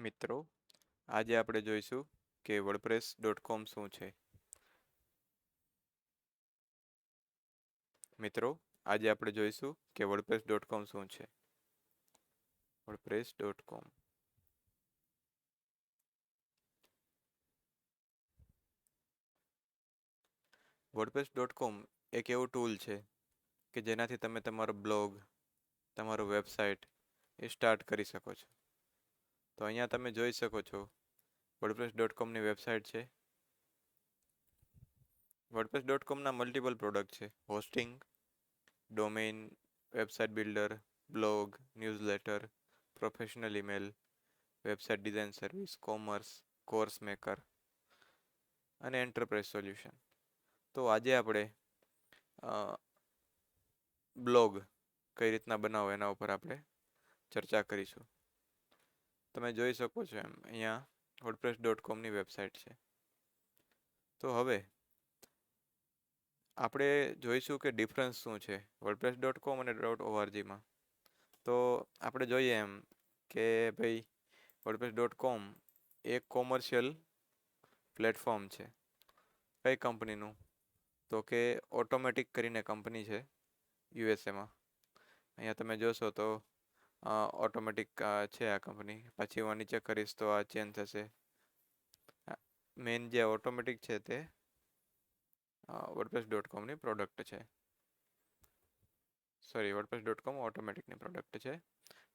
મિત્રો, આજે આપણે જોઈશું કે wordpress.com શું છે. મિત્રો, આજે આપણે જોઈશું કે wordpress.com શું છે. wordpress.com wordpress.com એક એવું ટૂલ છે કે જેનાથી તમે તમારો બ્લોગ, તમારો વેબસાઇટ એ સ્ટાર્ટ કરી શકો છો. તો અહીંયા તમે જોઈ શકો છો wordpress.comની વેબસાઇટ છે. wordpress.comના મલ્ટિપલ પ્રોડક્ટ છે. Hosting, domain, website builder, blog, newsletter, professional email, website design service, commerce, course maker અને એન્ટરપ્રાઇઝ સોલ્યુશન. તો આજે આપણે બ્લોગ કઈ રીતના બનાવો એના ઉપર આપણે ચર્ચા કરીશું. તમે જોઈ શકો છો એમ અહીંયા wordpress.comની વેબસાઇટ છે. તો હવે આપણે જોઈશું કે ડિફરન્સ શું છે wordpress.com અને .orgમાં. તો આપણે જોઈએ એમ કે ભાઈ wordpress.com એક કોમર્શિયલ પ્લેટફોર્મ છે. કઈ કંપનીનું? તો કે ઓટોમેટિક કરીને કંપની છે યુએસએમાં. અહીંયા તમે જોશો તો ઓટોમેટિક છે આ કંપની. પછી હું નીચે કરીશ તો આ ચેન્જ થશે. મેઇન જે ઓટોમેટિક છે તે wordpress.comની પ્રોડક્ટ છે. wordpress.com ઓટોમેટિકની પ્રોડક્ટ છે.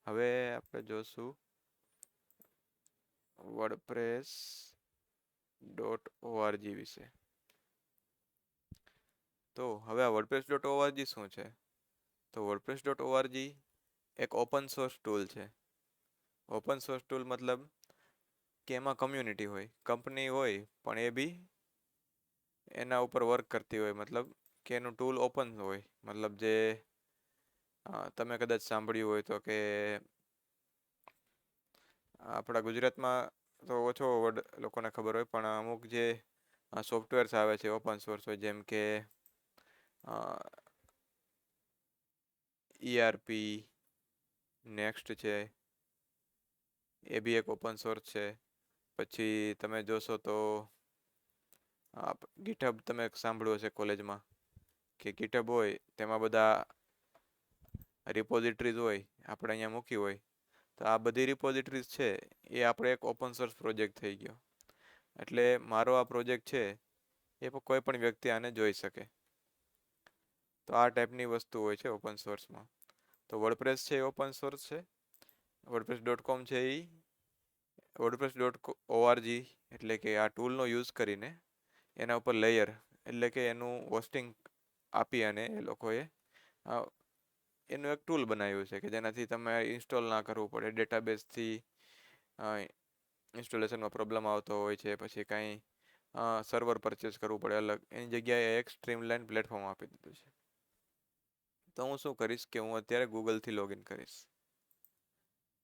હવે આપણે જોશું wordpress.org વિશે. તો હવે આ wordpress.org શું છે? તો wordpress.org એક ઓપન સોર્સ ટૂલ છે. ઓપન સોર્સ ટૂલ મતલબ કે એમાં કમ્યુનિટી હોય, કંપની હોય પણ એ બી એના ઉપર વર્ક કરતી હોય, મતલબ કે એનું ટૂલ ઓપન હોય. મતલબ જે તમે કદાચ સાંભળ્યું હોય તો કે આપણા ગુજરાતમાં તો ઓછો વર્ડ લોકોને ખબર હોય, પણ અમુક જે સોફ્ટવેર્સ આવે છે ઓપન સોર્સ હોય, જેમ કે ERP, નેક્સ્ટ છે, એ બી એક ઓપન સોર્સ છે. પછી તમે જોશો તો ગીટહબ તમે સાંભળ્યું હશે કોલેજમાં કે ગીટહબ હોય તેમાં બધા રિપોઝિટરીઝ હોય આપણે અહીંયા મૂકી હોય. તો આ બધી રિપોઝિટરીઝ છે એ આપણે એક ઓપન સોર્સ પ્રોજેક્ટ થઈ ગયો. એટલે મારો આ પ્રોજેક્ટ છે એ કોઈ પણ વ્યક્તિ આને જોઈ શકે. તો આ ટાઈપની વસ્તુ હોય છે ઓપન સોર્સમાં. તો વર્ડપ્રેસ છે એ ઓપન સોર્સ છે. wordpress.com છે એ wordpress.org એટલે કે આ ટૂલનો યુઝ કરીને એના ઉપર લેયર એટલે કે એનું હોસ્ટિંગ આપી અને એ લોકોએ એનું એક ટૂલ બનાવ્યું છે કે જેનાથી તમે ઇન્સ્ટોલ ના કરવું પડે. ડેટાબેઝથી ઇન્સ્ટોલેશનમાં પ્રોબ્લેમ આવતો હોય છે, પછી કાંઈ સર્વર પરચેસ કરવું પડે અલગ, એની જગ્યાએ એક સ્ટ્રીમલાઇન પ્લેટફોર્મ આપી દીધું છે. તો હું શું કરીશ કે હું અત્યારે ગૂગલથી લોગિન કરીશ.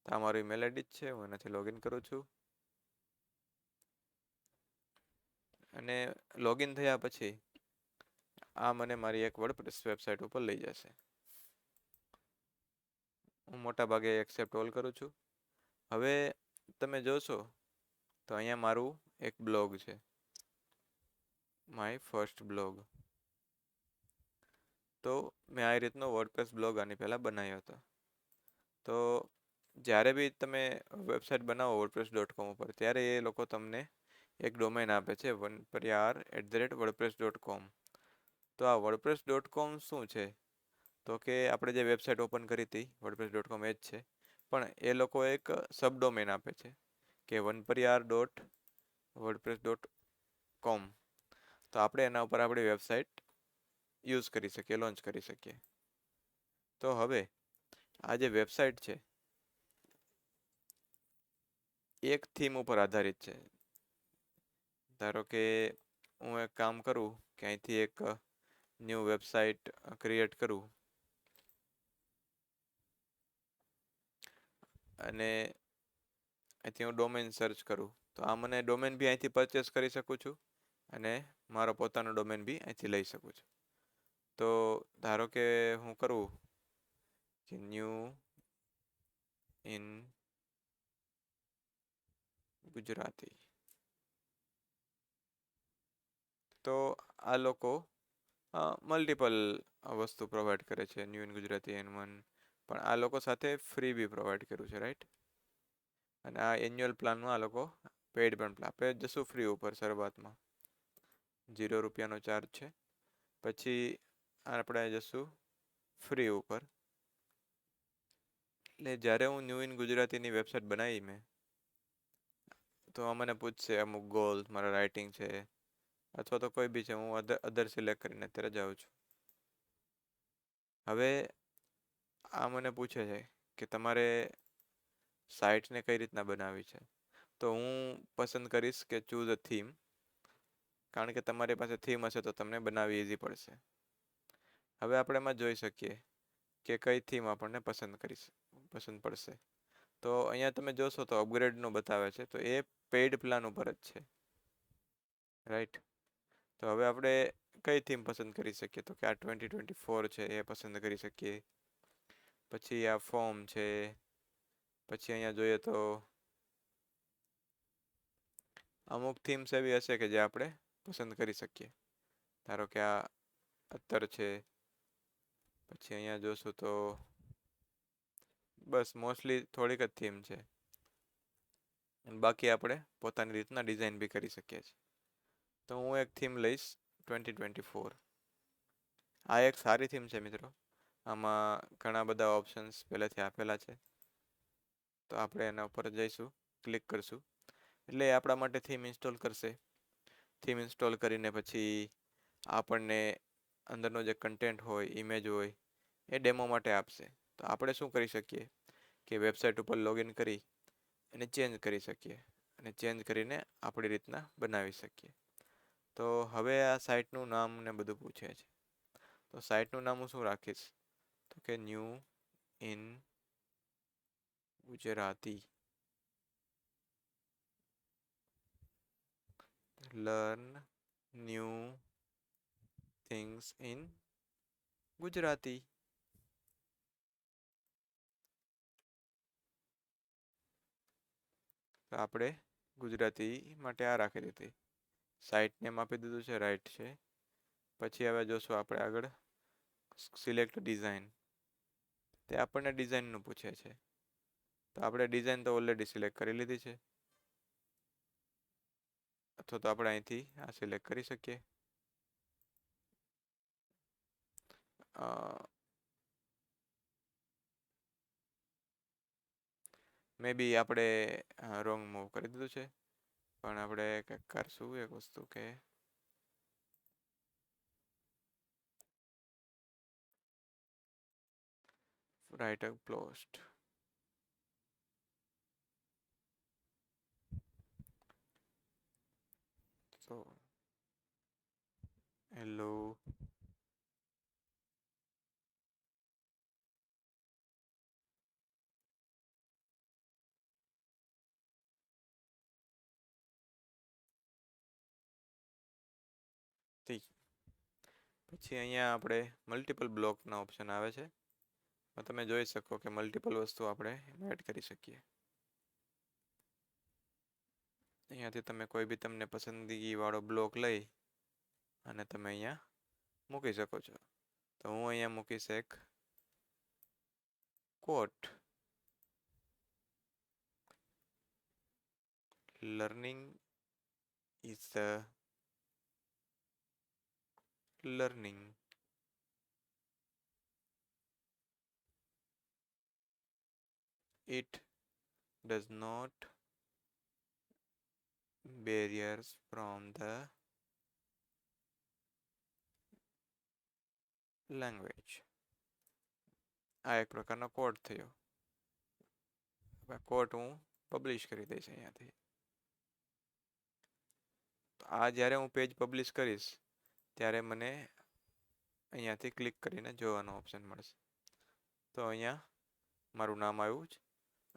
તો આ મારું ઈમેલ આઈડી જ છે, હું એનાથી લોગિન કરું છું. અને લોગિન થયા પછી આ મને મારી એક વર્ડપ્રેસ વેબસાઇટ ઉપર લઈ જશે. હું મોટા ભાગે એક્સેપ્ટ ઓલ કરું છું. હવે તમે જોશો તો અહીંયા મારું એક બ્લોગ છે, માય ફર્સ્ટ બ્લોગ. તો મેં આ રીતનો વર્ડપ્રેસ બ્લોગ આની પહેલાં બનાવ્યો હતો. તો જ્યારે બી તમે વેબસાઇટ બનાવો wordpress.com ઉપર ત્યારે એ લોકો તમને એક ડોમેન આપે છે onepriyar@wordpress.com. તો આ wordpress.com શું છે? તો કે આપણે જે વેબસાઇટ ઓપન કરી હતી wordpress.com એ જ છે, પણ એ લોકો એક સબ ડોમેન આપે છે કે onepriyar.wordpress.com. તો આપણે એના ઉપર આપણી વેબસાઇટ યુઝ કરી શકીએ, લોન્ચ કરી શકીએ. તો હવે આ જે વેબસાઇટ છે એક થીમ ઉપર આધારિત છે. ધારો કે હું એક કામ કરું કે અહીંથી એક ન્યૂ વેબસાઇટ ક્રિએટ કરું અને અહીંથી હું ડોમેન સર્ચ કરું, તો આ મને ડોમેન બી અહીંથી પરચેસ કરી શકું છું અને મારો પોતાનો ડોમેન બી અહીંથી લઈ શકું છું. તો ધારો કે હું કરું કે ન્યૂ ઇન ગુજરાતી. તો આ લોકો મલ્ટિપલ વસ્તુ પ્રોવાઈડ કરે છે, ન્યૂ ઇન ગુજરાતી N1, પણ આ લોકો સાથે ફ્રી બી પ્રોવાઈડ કર્યું છે, રાઈટ. અને આ એન્યુઅલ પ્લાનમાં આ લોકો પેઇડ પણ આપે. જશું ફ્રી ઉપર શરૂઆતમાં ₹0નો ચાર્જ છે. પછી આપણે જશું ફ્રી ઉપર. એટલે જ્યારે હું ન્યૂ ઇન ગુજરાતીની વેબસાઇટ બનાવી મેં, તો મને પૂછશે અમુક ગોલ, મારા રાઇટિંગ છે અથવા તો કોઈ બી છે. હું અધર સિલેક્ટ કરીને અત્યારે જાઉં છું. હવે આ મને પૂછે છે કે તમારે સાઇટને કઈ રીતના બનાવવી છે. તો હું પસંદ કરીશ કે ચૂઝ અ થીમ, કારણ કે તમારી પાસે થીમ હશે તો તમને બનાવવી ઇઝી પડશે. હવે આપણે એમાં જોઈ શકીએ કે કઈ થીમ આપણને પસંદ પડશે. તો અહીંયા તમે જોશો તો અપગ્રેડનું બતાવે છે, તો એ પેઇડ પ્લાન ઉપર જ છે, રાઈટ. તો હવે આપણે કઈ થીમ પસંદ કરી શકીએ, તો કે આ 2024 છે એ પસંદ કરી શકીએ. પછી આ ફોર્મ છે. પછી અહીંયા જોઈએ તો અમુક થીમ્સ એવી હશે કે જે આપણે પસંદ કરી શકીએ. ધારો કે આ અત્તર છે. પછી અહીંયા જોશું તો બસ મોસ્ટલી થોડીક જ થીમ છે. બાકી આપણે પોતાની રીતના ડિઝાઇન બી કરી શકીએ છીએ. તો હું એક થીમ લઈશ 2024. આ એક સારી થીમ છે મિત્રો. આમાં ઘણા બધા ઓપ્શન્સ પહેલેથી આપેલા છે. તો આપણે એના ઉપર જઈશું, ક્લિક કરશું એટલે એ આપણા માટે થીમ ઇન્સ્ટોલ કરશે. થીમ ઇન્સ્ટોલ કરીને પછી આપણને અંદરનો જે કન્ટેન્ટ હોય, ઇમેજ હોય, એ ડેમો માટે આપશે. તો આપણે શું કરી શકીએ કે વેબસાઇટ ઉપર લોગિન કરી અને ચેન્જ કરી શકીએ, અને ચેન્જ કરીને આપણી રીતના બનાવી શકીએ. તો હવે આ સાઇટનું નામ ને બધું પૂછે છે. તો સાઇટનું નામ હું શું રાખીશ, તો કે new in Gujarati, learn new things in Gujarati. તો આપણે ગુજરાતી માટે આ રાખી દીધી. સાઇટ નેમ આપી દીધું છે, રાઈટ છે. પછી હવે જોશું આપણે આગળ સિલેક્ટ ડિઝાઇન. તે આપણને ડિઝાઇનનું પૂછે છે. તો આપણે ડિઝાઇન તો ઓલરેડી સિલેક્ટ કરી લીધી છે, અથવા તો આપણે અહીંથી આ સિલેક્ટ કરી શકીએ. મે બી આપણે રોંગ મૂવ કરી દીધું છે, પણ આપણે કંઈક કરશું એક વસ્તુ કે write a post. So hello પછી અહીંયા આપણે મલ્ટિપલ બ્લોકના ઓપ્શન આવે છે. તમે જોઈ શકો કે મલ્ટિપલ વસ્તુ આપણે એડ કરી શકીએ. અહીંયાથી તમે કોઈ બી તમને પસંદગીવાળો બ્લોક લઈ અને તમે અહીંયા મૂકી શકો છો. તો હું અહીંયા મૂકીશ એક quote. Learning is the learning. It does not barriers from the language. આ એક પ્રકારનો કોડ થયો. કોડ હું પબ્લિશ કરી દઈશ અહીંયાથી. આ જ્યારે હું પેજ પબ્લિશ કરીશ ત્યારે મને અહીંયાથી ક્લિક કરીને જોવાનો ઓપ્શન મળશે. તો અહીંયા મારું નામ આવ્યું જ,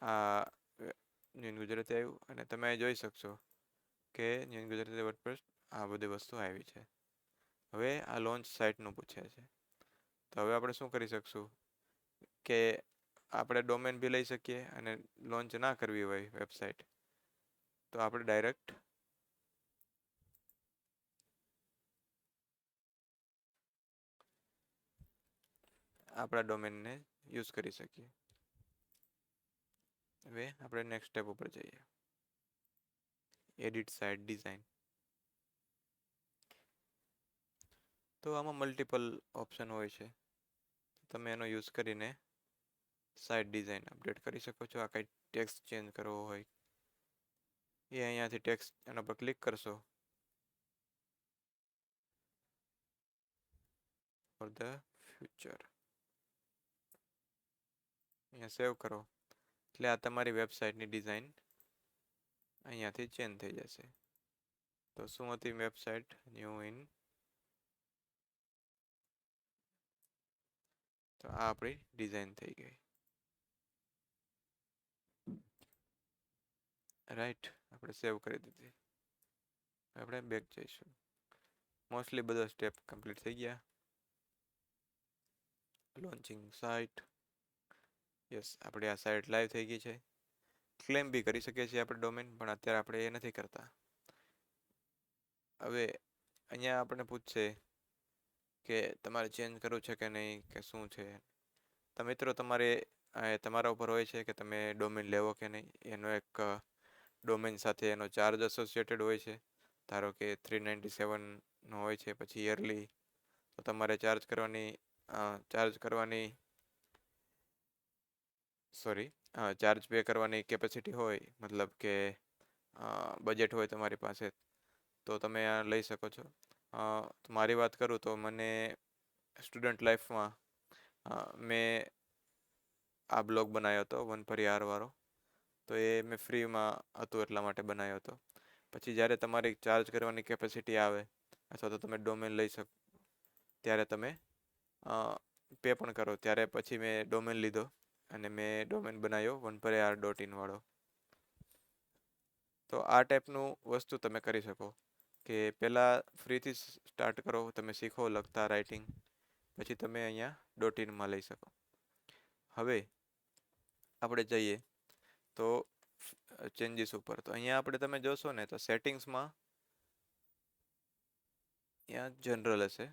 આ ન્યૂ ગુજરાતી આવ્યું, અને તમે જોઈ શકશો કે ન્યૂ ગુજરાતી વર્ડપ્રેસ આ બધી વસ્તુ આવી છે. હવે આ લોન્ચ સાઇટનું પૂછે છે. તો હવે આપણે શું કરી શકશું કે આપણે ડોમેન બી લઈ શકીએ, અને લોન્ચ ના કરવી હોય વેબસાઇટ તો આપણે ડાયરેક્ટ આપણા ડોમેનને યુઝ કરી શકીએ. હવે આપણે નેક્સ્ટ સ્ટેપ ઉપર જઈએ. Edit site design. તો આમાં મલ્ટિપલ ઓપ્શન હોય છે. તમે એનો યુઝ કરીને સાઇટ ડિઝાઇન અપડેટ કરી શકો છો. આ કંઈ ટેક્સ્ટ ચેન્જ કરવો હોય એ અહીંયાથી ટેક્સ્ટ એના પર ક્લિક કરશો ફોર ધ ફ્યુચર. અહીંયા સેવ કરો એટલે આ તમારી વેબસાઇટની ડિઝાઇન અહીંયાથી ચેન્જ થઈ જશે. તો શું હતી વેબસાઇટ? New in. તો આ આપણી ડિઝાઇન થઈ ગઈ. રાઈટ, આપણે સેવ કરી દીધી. આપણે બેક જઈશું. મોસ્ટલી બધા સ્ટેપ કમ્પ્લીટ થઈ ગયા. Launching site. યસ, આપણી આ સાઇટ લાઈવ થઈ ગઈ છે. ક્લેમ બી કરી શકીએ છીએ આપણે ડોમેન, પણ અત્યારે આપણે એ નથી કરતા. હવે અહીંયા આપણને પૂછશે કે તમારે ચેન્જ કરવું છે કે નહીં, કે શું છે. તો મિત્રો તમારે તમારા ઉપર હોય છે કે તમે ડોમેન લેવો કે નહીં. એનો એક ડોમેન સાથે એનો ચાર્જ એસોસિએટેડ હોય છે. ધારો કે 397 હોય છે, પછી યરલી તો તમારે ચાર્જ પે કરવાની કેપેસિટી હોય, મતલબ કે બજેટ હોય તમારી પાસે, તો તમે આ લઈ શકો છો. મારી વાત કરું તો મને સ્ટુડન્ટ લાઈફમાં મેં આ બ્લોગ બનાવ્યો હતો વન પર યાર વાળો. તો એ મેં ફ્રીમાં હતું એટલા માટે બનાવ્યો હતો. પછી જ્યારે તમારી ચાર્જ કરવાની કેપેસિટી આવે અથવા તો તમે ડોમેન લઈ શકો ત્યારે તમે પે પણ કરો. ત્યારે પછી મેં ડોમેન લીધો અને મેં ડોમેન બનાવ્યો oneparyar.in વાળો. તો આ ટાઈપનું વસ્તુ તમે કરી શકો કે પહેલાં ફ્રીથી સ્ટાર્ટ કરો, તમે શીખો લખતા રાઇટિંગ, પછી તમે અહીંયા .inમાં લઈ શકો. હવે આપણે જઈએ તો ચેન્જીસ ઉપર. તો અહીંયા આપણે તમે જોશો ને તો સેટિંગ્સમાં અહીંયા જનરલ હશે,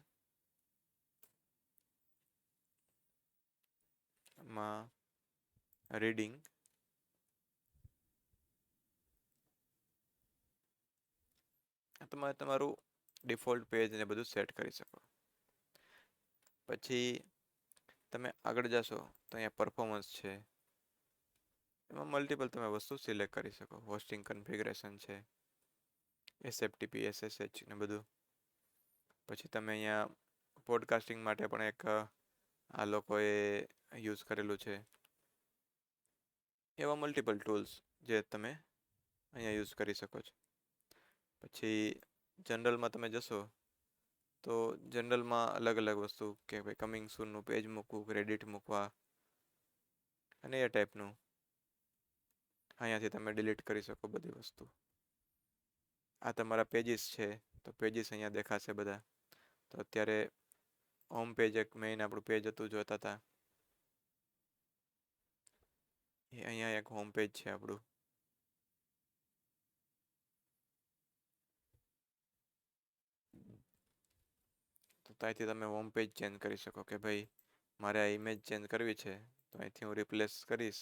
માં રીડિંગ, તમારે તમારું ડિફોલ્ટ પેજ ને બધું સેટ કરી શકો. પછી તમે આગળ જશો તો અહીંયા પરફોર્મન્સ છે. એમાં મલ્ટિપલ તમે વસ્તુ સિલેક્ટ કરી શકો. હોસ્ટિંગ કન્ફિગરેશન છે, SFTP SSH ને બધું. પછી તમે અહીંયા પોડકાસ્ટિંગ માટે પણ એક આ લોકોએ યુઝ કરેલું છે. એવા મલ્ટિપલ ટૂલ્સ જે તમે અહીંયા યુઝ કરી શકો છો. પછી જનરલમાં તમે જશો તો જનરલમાં અલગ અલગ વસ્તુ કે ભાઈ કમિંગ સૂનનું પેજ મૂકવું, ક્રેડિટ મૂકવા અને એ ટાઈપનું અહીંયાથી તમે ડિલીટ કરી શકો બધી વસ્તુ. આ તમારા પેજીસ છે, તો પેજીસ અહીંયા દેખાશે બધા. તો અત્યારે હોમ પેજ એક મેઇન આપણું પેજ હતું જોતા હતા, એ અહીંયા એક હોમ પેજ છે આપણું. તો ત્યાંથી તમે હોમ પેજ ચેન્જ કરી શકો કે ભાઈ મારે આ ઇમેજ ચેન્જ કરવી છે, તો અહીંથી હું રિપ્લેસ કરીશ,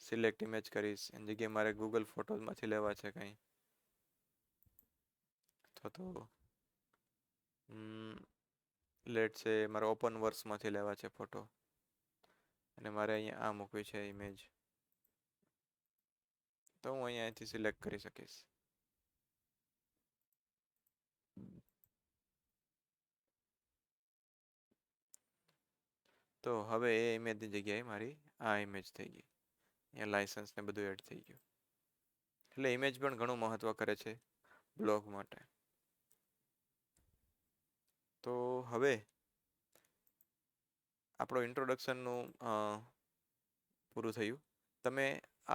સિલેક્ટ ઇમેજ કરીશ. એની જગ્યાએ મારે ગૂગલ ફોટોઝમાંથી લેવા છે કંઈ, અથવા તો લેટ છે મારે ઓપન વર્ક્સમાંથી લેવા છે ફોટો, અને મારે અહીંયા આ મૂકવી છે ઇમેજ, તો હું અહીંયાથી સિલેક્ટ કરી શકીશ. તો હવે એ ઇમેજની જગ્યાએ મારી આ ઇમેજ થઈ ગઈ. અહીંયા લાઇસન્સ ને બધું એડ થઈ ગયું. એટલે ઇમેજ પણ ઘણું મહત્વ કરે છે બ્લોગ માટે. તો હવે આપણો ઇન્ટ્રોડક્શનનું પૂરું થયું. તમે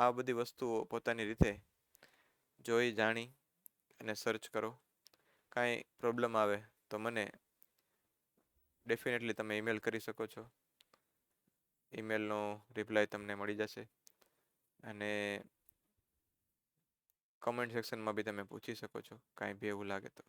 આ બધી વસ્તુઓ પોતાની રીતે જોઈ જાણી અને સર્ચ કરો. કાંઈ પ્રોબ્લેમ આવે તો મને ડેફિનેટલી તમે ઈમેલ કરી શકો છો. ઈમેલનો રિપ્લાય તમને મળી જશે. અને કમેન્ટ સેક્શનમાં બી તમે પૂછી શકો છો કાંઈ બી એવું લાગે તો.